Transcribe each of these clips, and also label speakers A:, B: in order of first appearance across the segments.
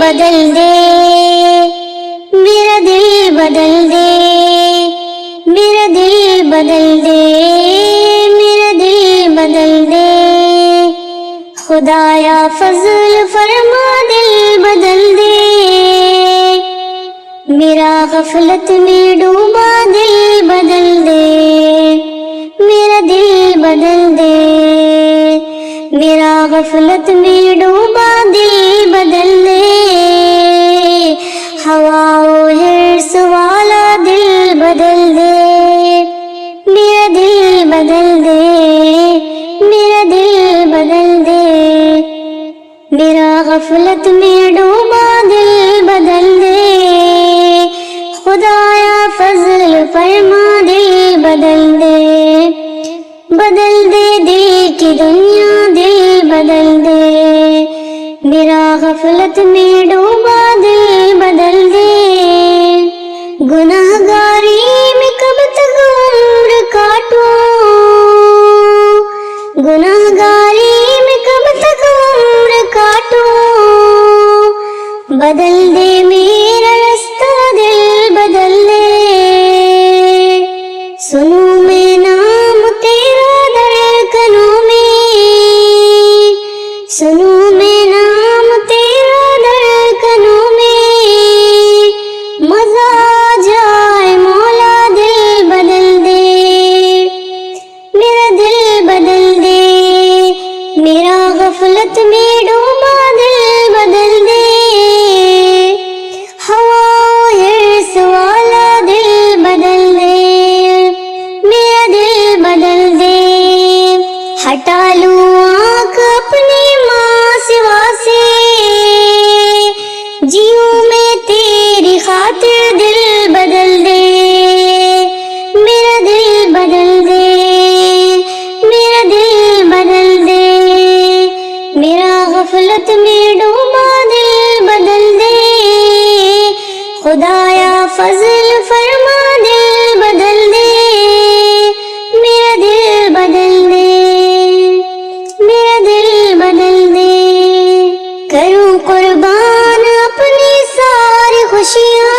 A: بدل دے، میرا دل بدل دے، میرا دل بدل دے، میرا دل بدل دے، خدایا فضل فرما دل بدل دے، میرا غفلت میں ڈوبا دل بدل دے، میرا دل بدل دے، میرا غفلت میں ڈوبا دل بدل دے، ہوا و حرص والا دل بدل دے، میرا دل بدل دے، میرا دل بدل دے، میرا غفلت میں ڈوبا دل بدل دے، خدایا فضل فرما دل بدل دے، بدل دے دل کی دنیا دل بدل دے، میرا غفلت میں ڈوبا دل بدل دے، گناہگاری میں کب تک عمر کاٹوں، گناہگاری میں کب تک عمر کاٹوں، بدل دے میرا رستہ دل بدل دے، سنوں میں نام تیرا دھڑکنوں میں، سنوں میں نام تیرا دھڑکنوں میں، مزہ آ جائے مولا دل بدل دے، میرا دل بدل دے، میرا غفلت میں ڈوبا دل بدل دے، ہوا حرص والا دل بدل دے، میرا دل بدل دے، ہٹا لوں آنکھ اپنی ماں سوا سے، جیوں میں تیری خاطر دل بدل دے، میرا دل بدل دے، میرا دل بدل دے، میرا غفلت میں ڈوبا دل بدل دے، خدایا فضل فرما دل بدل دے، میرا دل بدل دے، میرا دل بدل دے، کروں قربان اپنی ساری خوشیاں،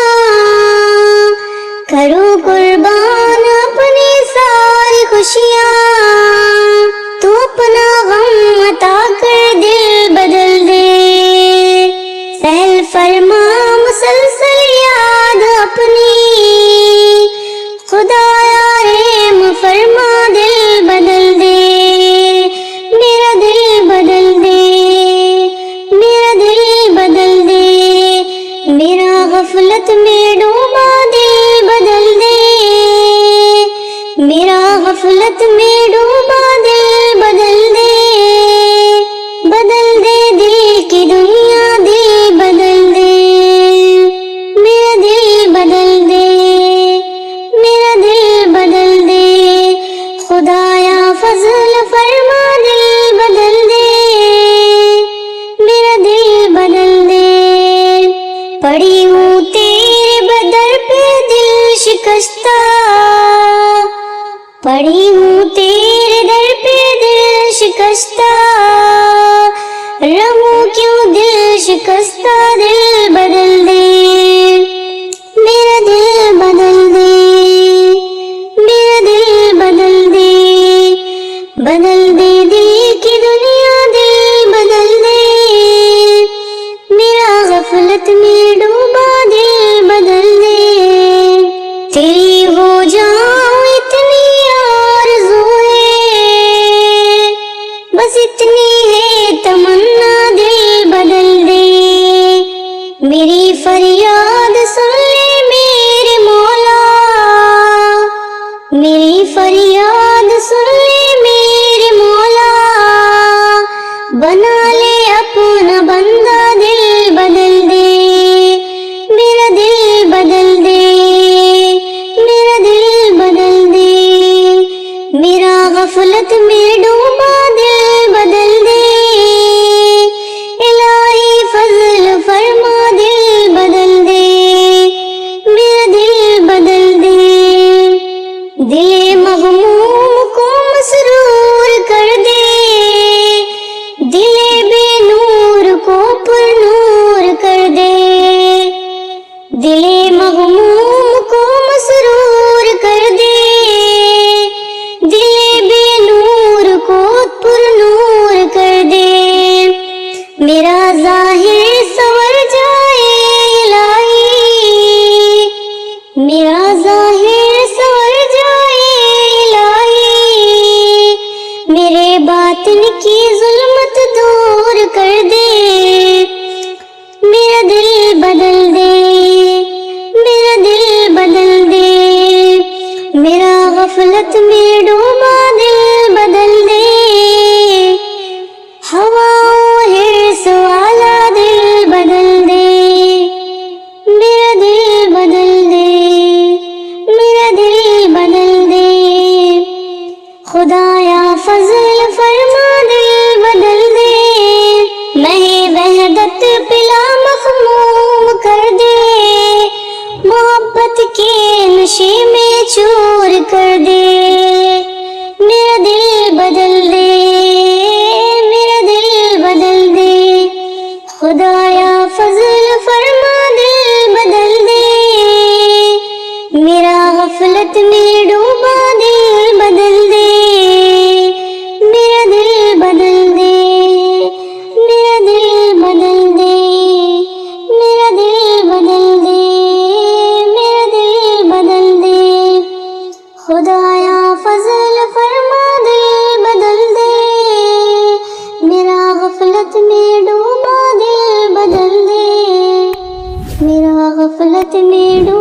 A: کروں قربان اپنی ساری خوشیاں، تو اپنا غم عطا کر دل بدل دے، سہل فرما مسلسل یاد اپنی، خدایا رحم فرما دل بدل دے، میرا دل بدل دے، میرا دل بدل دے، میرا غفلت میں ڈوبا دل بدل دے، میرا غفلت میں ڈوبا دل بدل دے، بدل دے دل کی دنیا دل بدل دے، میرا دل بدل دے، میرا دل بدل دے، خدایا فضل فرما دل بدل دے، میرا دل بدل دے، پڑی ہوں تیرے بدر پہ دل شکستہ، پڑی ہوں تیرے در پہ دل شکستہ، رہوں کیوں دل شکستہ دل بدل دے، میرا دل بدل دے، میرا دل بدل دے، بدل دے دل کی دنیا دل بدل دے، میرا غفلت میں ڈوبا دل بدل دے، تیری ہو جاؤں اتنی آرزو ہے، بس اتنی ہے تمنا دل بدل دے، میری فریاد سن لے میرے مولا، میری فریاد سن لے میرے مولا، بنا لے اپنا بندہ دل بدل دے، میرا دل بدل دے، میرا دل بدل دے، میرا غفلت میں ڈوبا دل بدل دے، الہی فضل فرما دل بدل دے، میرا دل بدل دے، دل مغموم کو ڈوبا دل بدل دے ہواؤں حرص والا دل بدل دے میرا دل بدل دے میرا دل بدل دے خدایا فضل فرما دل بدل دے میں وحدت پلا مخموم کر دے محبت کے نشے میں چور کر دے میرا دل بدل دے میرا دل بدل دے خدایا فضل فرما دل بدل دے میرا غفلت میں ڈوبا دل بدل دے میرا دل بدل دے میرا دل بدل دے میرا دل بدل دے میرا دل بدل دے خدایا فضل فرما دل بدل دے میرا غفلت میں ڈوبا دل بدل دے میرا غفلت میں ڈوبا